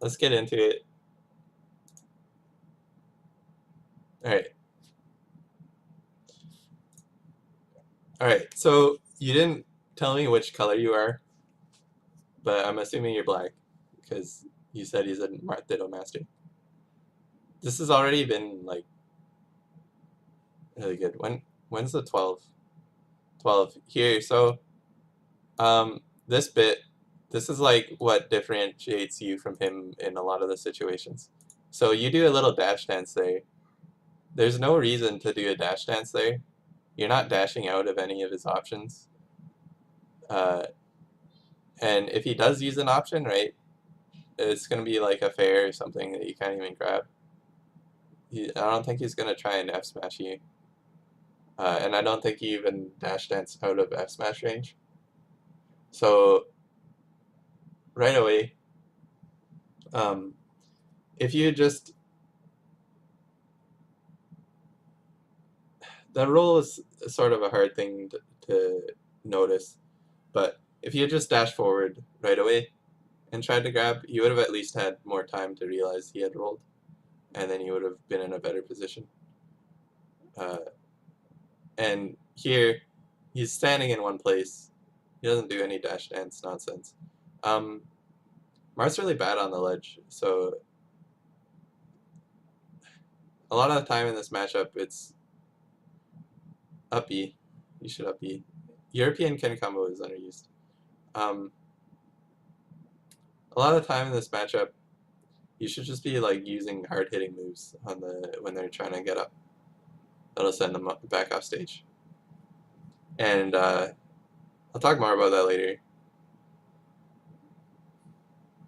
let's get into it. Alright. Alright, so you didn't tell me which color you are, but I'm assuming you're black, because you said he's a Marth Ditto Master. This has already been, like, really good. When's the 12? 12. Here, so, this bit, this is, like, what differentiates you from him in a lot of the situations. So you do a little dash dance there. There's no reason to do a dash dance there. You're not dashing out of any of his options. And if he does use an option, right, it's going to be like a fair or something that you can't even grab. I don't think he's going to try and F smash you. And I don't think he even dash dance out of F smash range. So, right away, if you just... The roll is sort of a hard thing to notice, but if you just dash forward right away and tried to grab, you would have at least had more time to realize he had rolled, and then you would have been in a better position. And here, he's standing in one place. He doesn't do any dash dance nonsense. Marth's really bad on the ledge, so a lot of the time in this matchup, it's up B. You should up B. European Ken combo is underused. A lot of the time in this matchup, you should just be like using hard-hitting moves on when they're trying to get up. That'll send them back off stage. And I'll talk more about that later.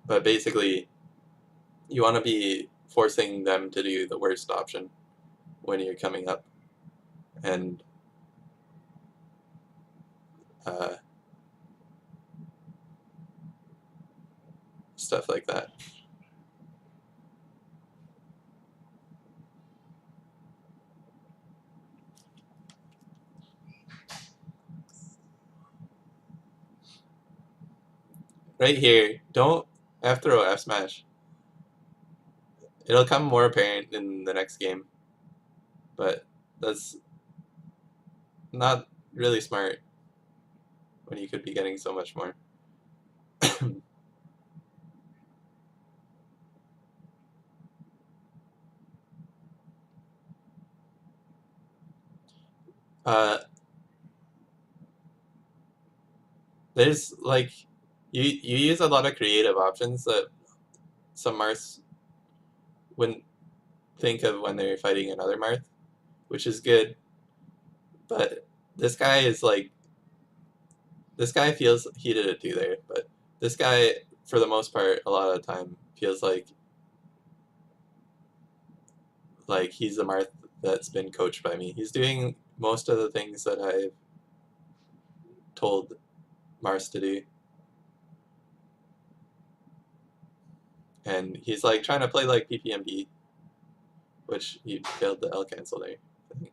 But basically, you want to be forcing them to do the worst option when you're coming up. And stuff like that. Right here, don't F throw F smash. It'll come more apparent in the next game, but that's not really smart when you could be getting so much more. There's like you use a lot of creative options that some Marths wouldn't think of when they're fighting another Marth, which is good. But this guy is like, this guy feels he did it too there, but this guy, for the most part, a lot of the time feels like he's the Marth that's been coached by me. He's doing most of the things that I've told Marth to do. And he's like trying to play like PPMD, which he failed the L cancel there, I think.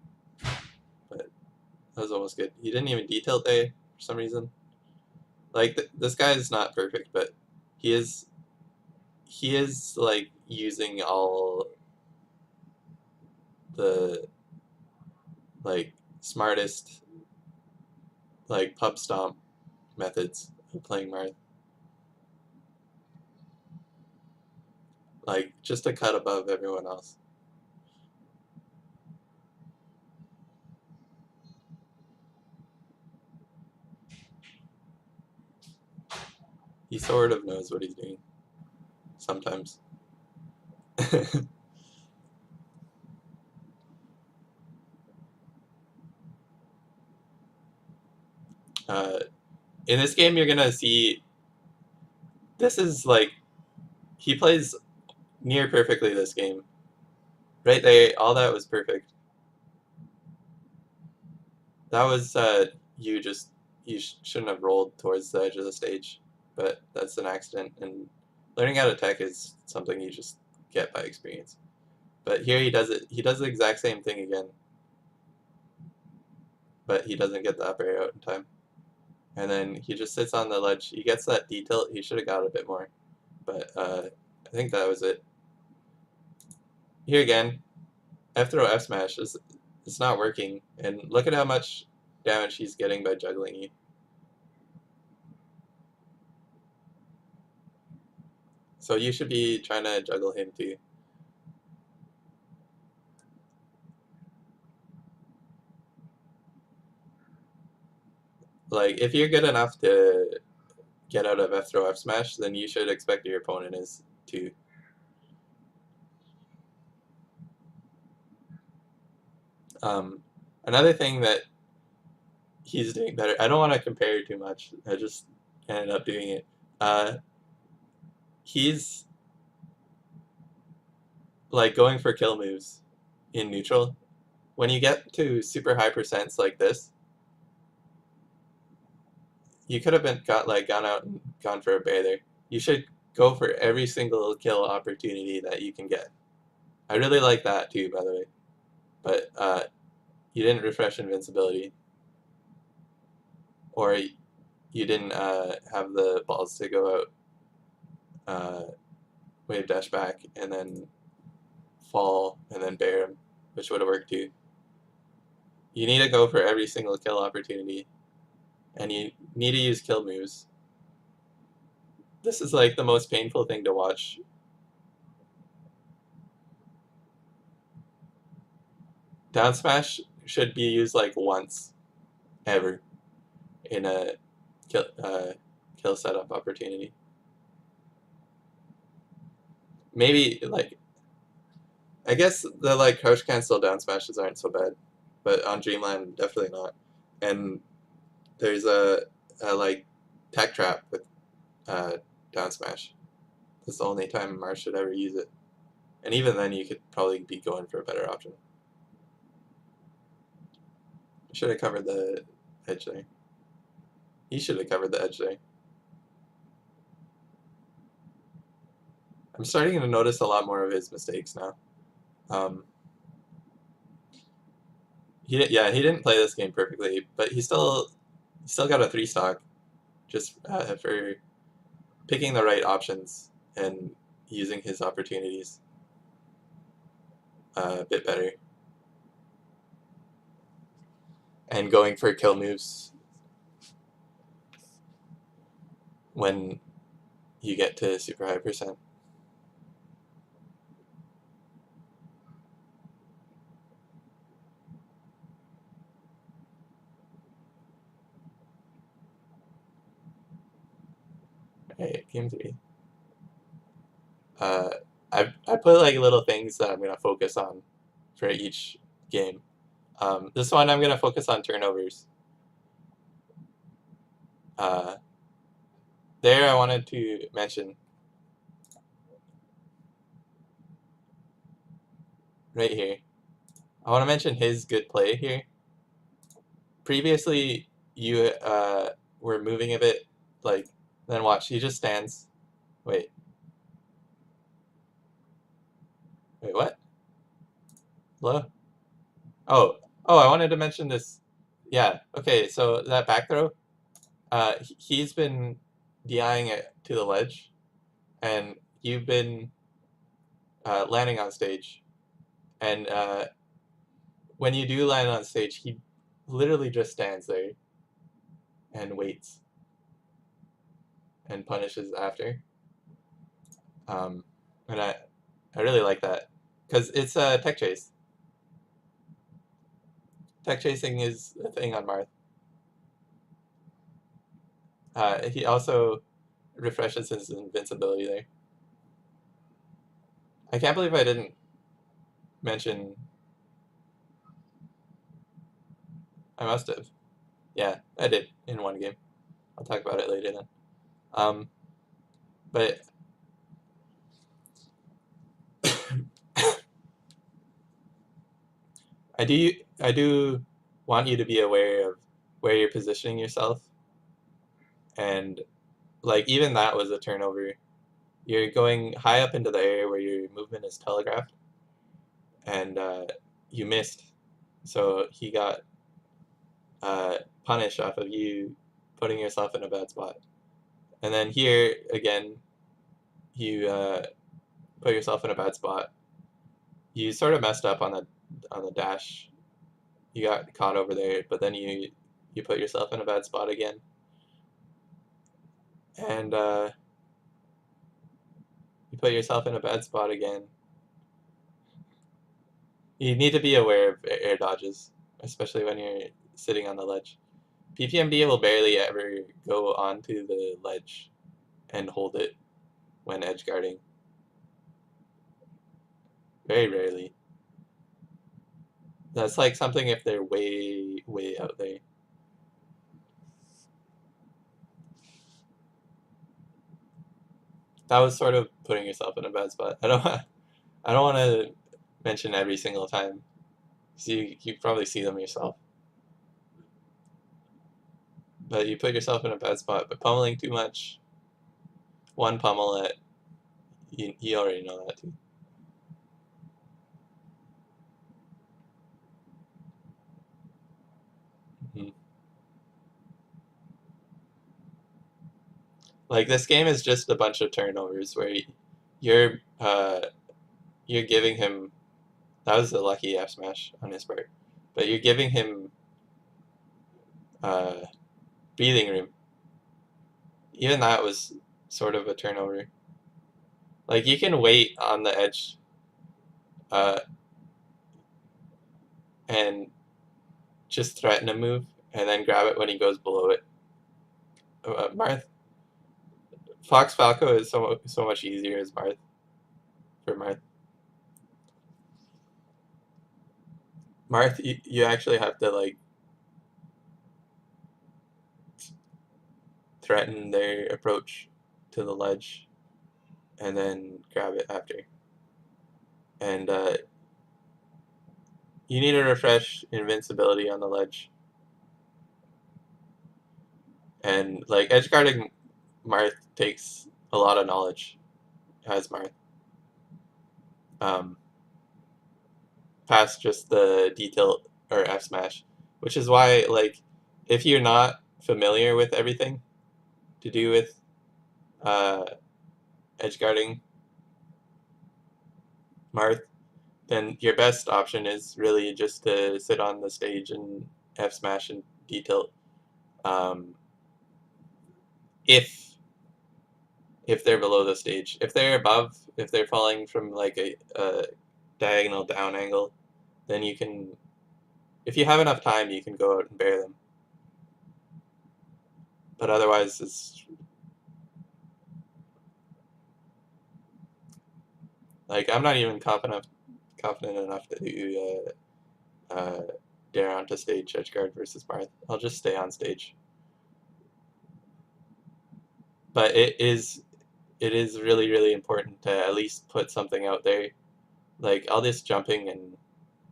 But that was almost good. He didn't even detail there for some reason. Like, this guy is not perfect, but he is like using all the like smartest like pub stomp methods of playing Marth. Like, just a cut above everyone else. He sort of knows what he's doing. Sometimes. In this game, you're gonna see, this is like, he plays near perfectly this game. Right there, all that was perfect. That was, you shouldn't have rolled towards the edge of the stage, but that's an accident, and learning how to tech is something you just get by experience. But here he does the exact same thing again, but he doesn't get the up air out in time. And then he just sits on the ledge. He gets that detail. He should have got a bit more, but think that was it. Here again, F throw F smash is it's not working, and look at how much damage he's getting by juggling you. So you should be trying to juggle him too. Like, if you're good enough to get out of F throw F smash, then you should expect your opponent is too. Another thing that he's doing better, I don't want to compare too much, I just ended up doing it. He's like going for kill moves in neutral. When you get to super high percents like this, you could have gone out and gone for a bear there. You should go for every single kill opportunity that you can get. I really like that too, by the way. But you didn't refresh invincibility, or you didn't have the balls to go out, wave dash back, and then fall, and then bear him, which would have worked too. You need to go for every single kill opportunity, and you need to use kill moves. This is like the most painful thing to watch. Down smash should be used like once, ever, in a kill setup opportunity. Maybe like, I guess the like crouch cancel down smashes aren't so bad, but on Dreamland definitely not. And there's a like tech trap with down smash. That's the only time Marth should ever use it. And even then, you could probably be going for a better option. Should have covered the edge there. He should have covered the edge there. I'm starting to notice a lot more of his mistakes now. He didn't play this game perfectly, but he still got a 3 stock just for picking the right options and using his opportunities a bit better, and going for kill moves when you get to super high percent. Alright, game 3. I put like little things that I'm gonna focus on for each game. This one I'm gonna focus on turnovers. There I wanted to mention right here. I want to mention his good play here. Previously, you were moving a bit, like, then watch, he just stands. Wait, what? Hello? Oh, I wanted to mention this. Yeah, okay, so that back throw, he's been DIing it to the ledge, and you've been landing on stage. And when you do land on stage, he literally just stands there and waits and punishes after. And I really like that because it's a tech chase. Tech chasing is a thing on Marth. He also refreshes his invincibility there. I can't believe I didn't mention. I must have. Yeah, I did in one game. I'll talk about it later then. But I do want you to be aware of where you're positioning yourself, and like even that was a turnover. You're going high up into the air where your movement is telegraphed, and you missed, so he got punished off of you putting yourself in a bad spot. And then here again, you put yourself in a bad spot. You sort of messed up on the dash. You got caught over there, but then you put yourself in a bad spot again. And you put yourself in a bad spot again. You need to be aware of air dodges, especially when you're sitting on the ledge. PPMD will barely ever go onto the ledge and hold it when edge guarding. Very rarely. That's like something if they're way, way out there. That was sort of putting yourself in a bad spot. I don't want to mention every single time. So you probably see them yourself. But you put yourself in a bad spot. But pummeling too much, one pummel at, you already know that too. Mm-hmm. Like this game is just a bunch of turnovers where you're giving him, that was a lucky F smash on his part, but you're giving him breathing room. Even that was sort of a turnover. Like you can wait on the edge and just threaten a move and then grab it when he goes below it. Marth, Fox Falco is so much easier as Marth for Marth. Marth, you actually have to like threaten their approach to the ledge and then grab it after. And you need to refresh invincibility on the ledge. And like edge guarding Marth takes a lot of knowledge as Marth. Past just the detail or F smash, which is why like if you're not familiar with everything to do with edge guarding Marth, then your best option is really just to sit on the stage and F smash and detail. If they're below the stage, if they're above, if they're falling from like a diagonal down angle, then you can, if you have enough time, you can go out and bear them. But otherwise, it's like I'm not even confident enough to do dare onto stage edge guard versus Marth. I'll just stay on stage. But it is really, really important to at least put something out there. Like all this jumping and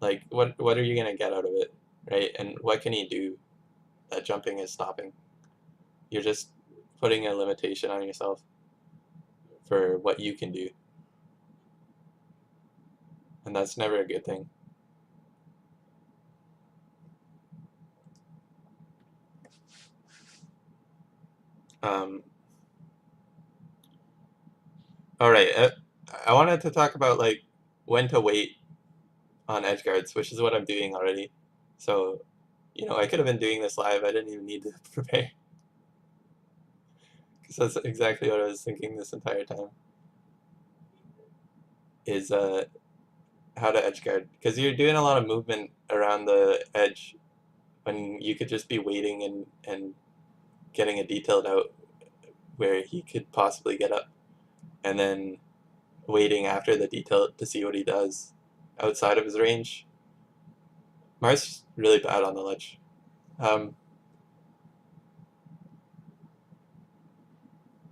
like what are you gonna get out of it, right? And what can you do that jumping is stopping? You're just putting a limitation on yourself for what you can do. And that's never a good thing. All right, I wanted to talk about like when to wait on edge guards, which is what I'm doing already. So, I could have been doing this live. I didn't even need to prepare because that's exactly what I was thinking this entire time. Is how to edge guard because you're doing a lot of movement around the edge when you could just be waiting and getting a detailed out where he could possibly get up, and then waiting after the detail to see what he does outside of his range. Marth's really bad on the ledge.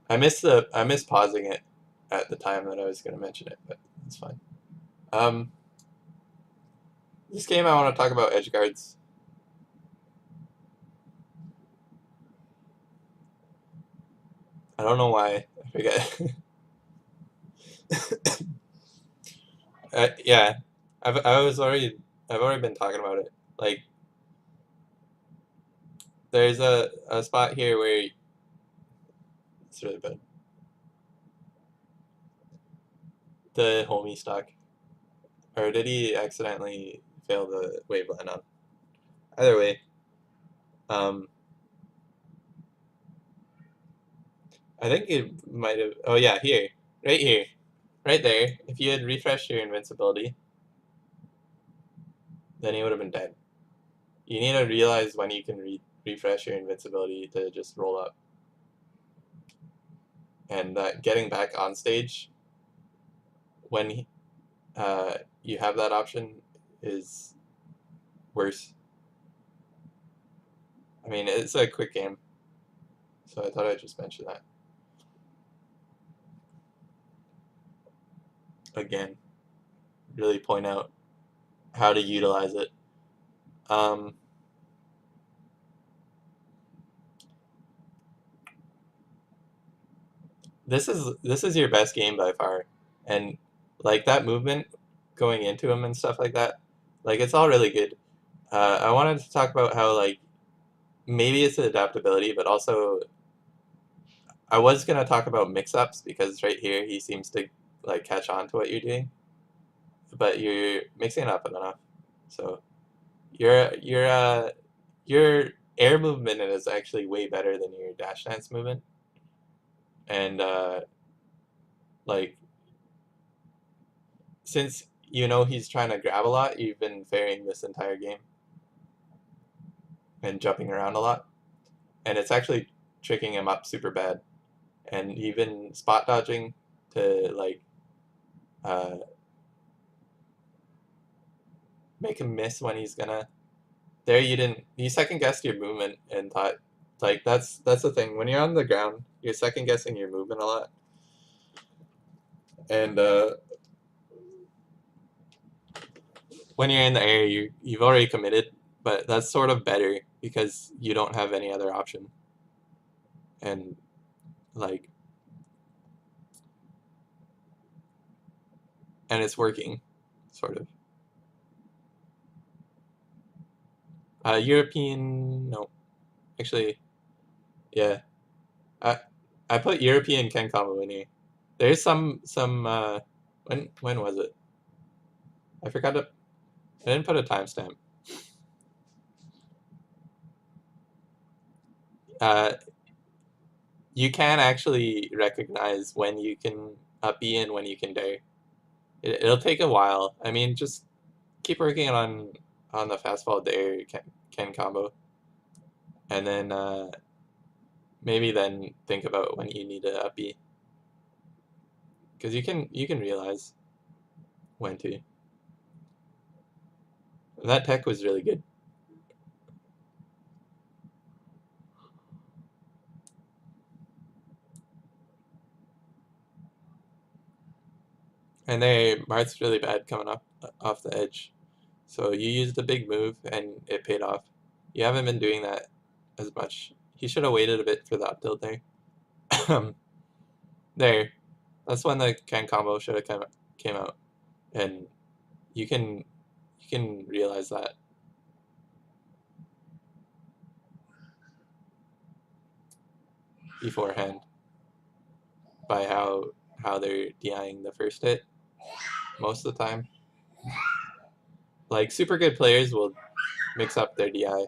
I miss pausing it at the time that I was going to mention it, but it's fine. This game I want to talk about edge guards. I don't know why. I forget. Yeah, I've already been talking about it. Like, there's a spot here where it's really bad. the homie stock. Or did he accidentally fail the wave line on? Either way, um, I think it might have. Oh yeah, here, right there. If you had refreshed your invincibility, then he would have been dead. You need to realize when you can refresh your invincibility to just roll up, and getting back on stage when you have that option is worse. I mean, it's a quick game, so I thought I'd just mention that again. Really point out how to utilize it. Um, this is your best game by far, and like that movement going into him and stuff like that, like it's all really good. I wanted to talk about how like maybe it's adaptability, but also I was gonna talk about mix-ups because right here he seems to like catch on to what you're doing, but you're mixing it up enough. So your air movement is actually way better than your dash dance movement, and like since you know he's trying to grab a lot, you've been fairing this entire game and jumping around a lot, and it's actually tricking him up super bad, and even spot dodging to like uh, make him miss when he's gonna. There you didn't. You second guessed your movement and thought like that's the thing. When you're on the ground, you're second guessing your movement a lot, and when you're in the air, you've already committed. But that's sort of better because you don't have any other option, and like and it's working, sort of. European, no, actually, yeah. I I put European Ken combo in here. There's some when was it? I forgot to. I didn't put a timestamp. Uh, you can actually recognize when you can up B and when you can dare. It'll take a while. I mean, just keep working on the fastball dare Ken combo, and then maybe then think about when you need to up B, because you can realize when to. And that tech was really good. And Marth's really bad coming up off the edge. So you used a big move and it paid off. You haven't been doing that as much. He should have waited a bit for the up tilt there. There. That's when the can combo should have came out. And you can realize that beforehand by how they're DIing the first hit most of the time. Like super good players will mix up their DI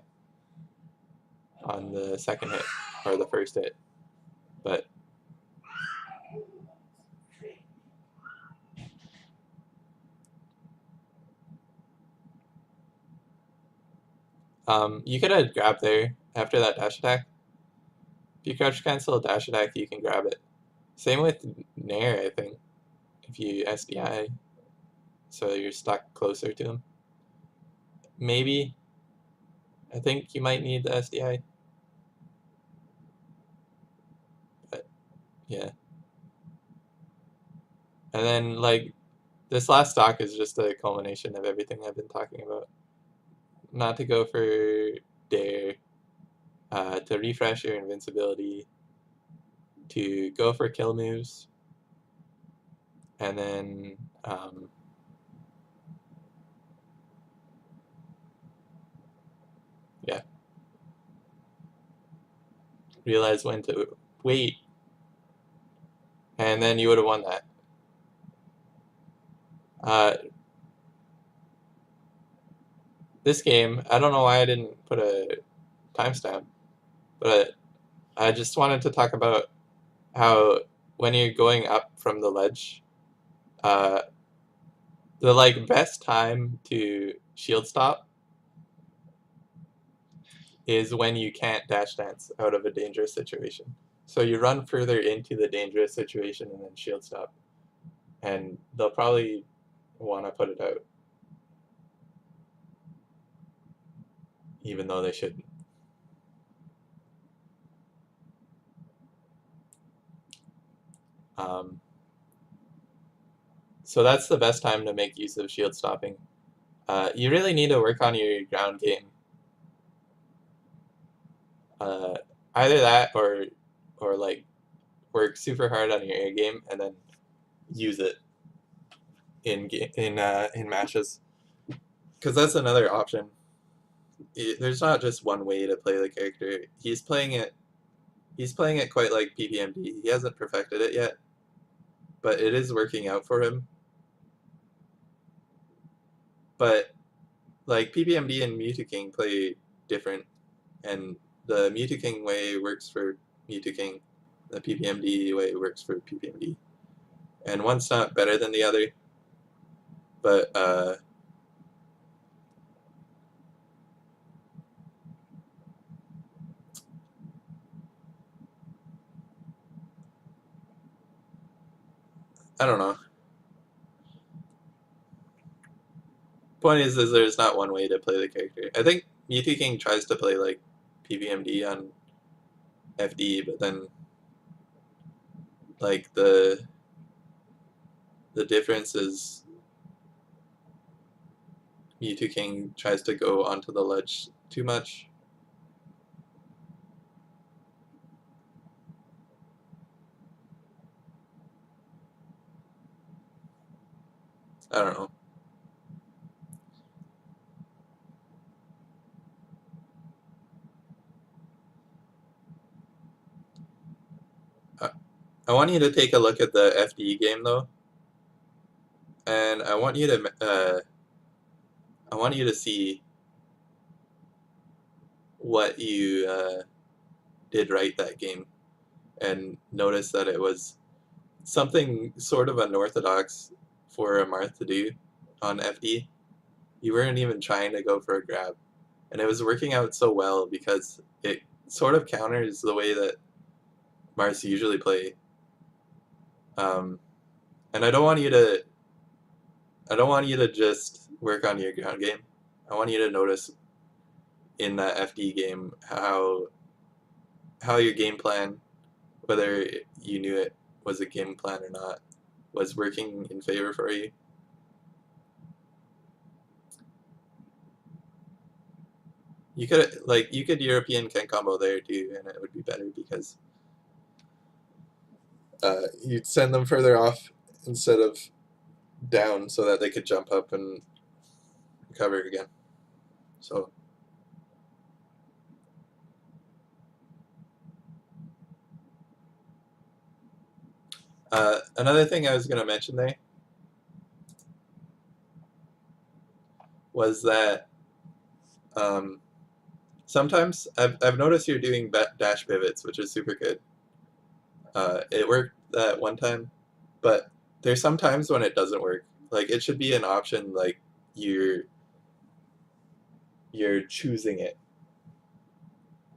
on the second hit or the first hit. But you could have grabbed there after that dash attack. If you crouch cancel a dash attack, you can grab it. Same with Nair, I think. If you SDI, so you're stuck closer to him. Maybe. I think you might need the SDI. But, yeah. And then, like, this last stock is just a culmination of everything I've been talking about. Not to go for Dare, to refresh your invincibility, to go for kill moves, and then yeah, realize when to wait, and then you would have won that. Uh, this game, I don't know why I didn't put a timestamp, but I just wanted to talk about how when you're going up from the ledge, uh, the like best time to shield stop is when you can't dash dance out of a dangerous situation. So you run further into the dangerous situation and then shield stop, and they'll probably want to put it out, even though they shouldn't. Um, so that's the best time to make use of shield stopping. You really need to work on your ground game. Uh, Either that or like work super hard on your air game and then use it in matches. Because that's another option. There's not just one way to play the character. He's playing it. He's playing it quite like PPMD. He hasn't perfected it yet, but it is working out for him. But like PPMD and Mewtwo King play different, and the Mewtwo King way works for Mewtwo King, the PPMD way works for PPMD, and one's not better than the other, but I don't know. Point is there's not one way to play the character. I think Mewtwo King tries to play like PPMD on FD, but then like the difference is Mewtwo King tries to go onto the ledge too much. I don't know. I want you to take a look at the FD game though, and I want you to see what you did right that game, and notice that it was something sort of unorthodox for a Marth to do on FD. You weren't even trying to go for a grab, and it was working out so well because it sort of counters the way that Marths usually play. Um, and I don't want you to just work on your ground game. I want you to notice in that FD game how your game plan, whether you knew it was a game plan or not, was working in favor for you. You could European Ken combo there too, and it would be better because you'd send them further off instead of down so that they could jump up and recover again. So another thing I was going to mention there was that sometimes I've noticed you're doing dash pivots, which is super good. It worked that one time, but there's some times when it doesn't work. Like it should be an option, like you're choosing it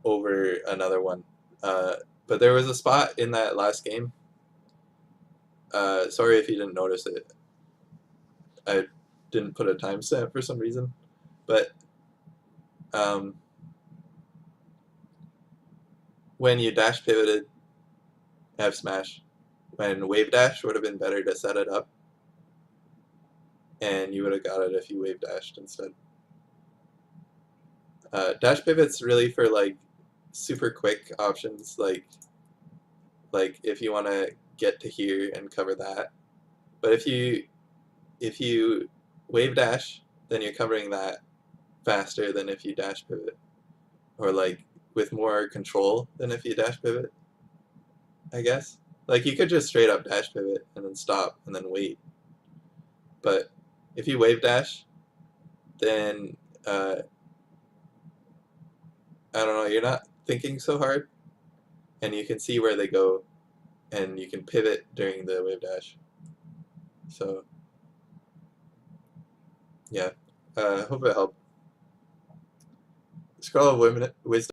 over another one. But there was a spot in that last game. Sorry if you didn't notice it. I didn't put a timestamp for some reason, but um, when you dash pivoted F smash, when wave dash would have been better to set it up, and you would have got it if you wave dashed instead. Dash pivot's really for like super quick options, like if you want to get to here and cover that. But if you wave dash, then you're covering that faster than if you dash pivot, or like with more control than if you dash pivot, I guess. Like you could just straight up dash pivot and then stop and then wait, but if you wave dash, then I don't know, you're not thinking so hard, and you can see where they go, and you can pivot during the wave dash. So yeah, hope it helped. Scroll of Wisdom.